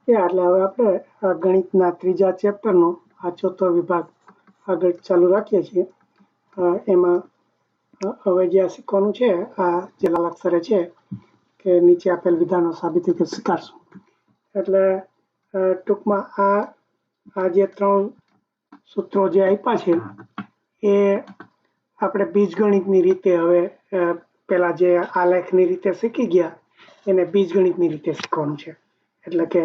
એટલે હવે આપણે આ ગણિતના ત્રીજા ચેપ્ટરનો આ ચોથો વિભાગ આગળ ચાલુ રાખીએ છીએ. એમાં હવે જે શીખવાનું છે આ જે લાલાક્ષરે છે કે નીચે આપેલ વિધાનો સાબિતી સ્વીકારશું. એટલે ટૂંકમાં આ જે 3 સૂત્રો જે આપ્યા છે એ આપણે બીજગણિતની રીતે હવે પેલા જે આલેખની રીતે શીખી ગયા એને બીજગણિતની રીતે શીખવાનું છે. એટલે કે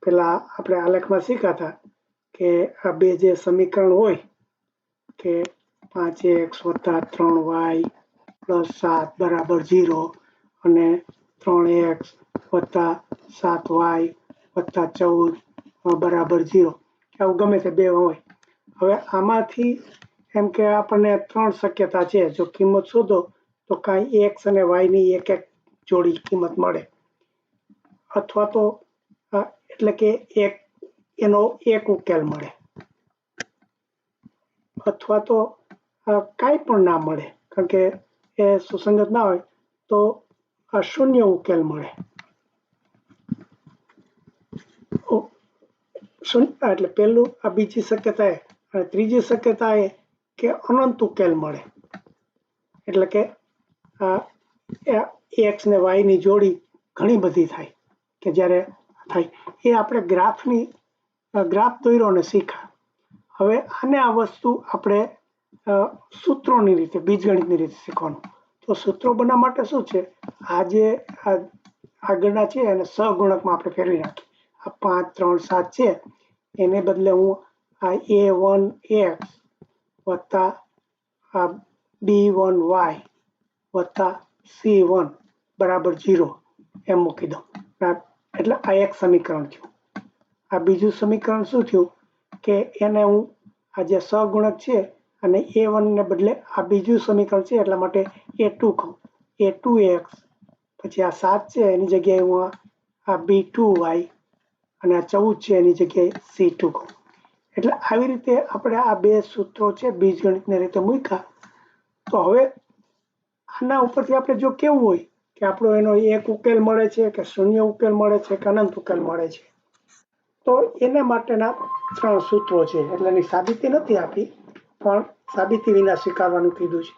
પેલા આપણે આલેખમાં શીખ્યા હતા કે આ બે જે સમીકરણ હોય કે 5x + 3y + 7 = 0 અને 3x + 7y + 14 = 0, આવું ગમે તે બે હોય. હવે આમાંથી એમ કે આપણને 3 શક્યતા છે. જો કિંમત શોધો તો કાંઈ x અને y ની એક જોડી કિંમત મળે, અથવા તો એટલે કે એનો એક ઉકેલ મળે, અથવા તો કાંઈ પણ ના મળે કારણ કે એ સુસંગત ના હોય તો શૂન્ય ઉકેલ મળે. એટલે પહેલું આ બીજી શક્યતા અને ત્રીજી શક્યતા એ કે અનંત ઉકેલ મળે. એટલે કે x ને y ની જોડી ઘણી બધી થાય કે જ્યારે થાય એ આપણે ગ્રાફ દોર્યો ને શીખા. હવે આને આ વસ્તુ આપણે સૂત્રોની રીતે બીજગણિતની રીતે શીખવાનું. તો સૂત્રો બનાવવા માટે શું છે, આ જે આગળના છે એને સહગુણકમાં આપણે ફેરવી નાખીએ. આ 5, 3, 7 છે એને બદલે હું આ a1x વત્તા આ b1y વત્તા c1 = 0 એમ મૂકી દઉં. એટલે આ એક સમીકરણ થયું. આ બીજું સમીકરણ શું થયું કે એને હું આ જે સહગુણક છે અને a1 ને બદલે આ બીજું સમીકરણ છે એટલા માટે a2 કહું. a2x પછી આ 7 છે એની જગ્યાએ હું આ b2y અને આ 14 છે એની જગ્યાએ c2 કહું. એટલે આવી રીતે આપણે આ બે સૂત્રો છે બીજગણિતની રીતે મૂક્યા. તો હવે આના ઉપરથી આપણે જો કેવું હોય કે આપણો એનો એક ઉકેલ મળે છે કે શૂન્ય ઉકેલ મળે છે કે અનંત ઉકેલ મળે છે, તો એના માટેના 3 સૂત્રો છે. એટલે એની સાબિતી નથી આપી, પણ સાબિતી વિના સ્વીકારવાનું કીધું છે.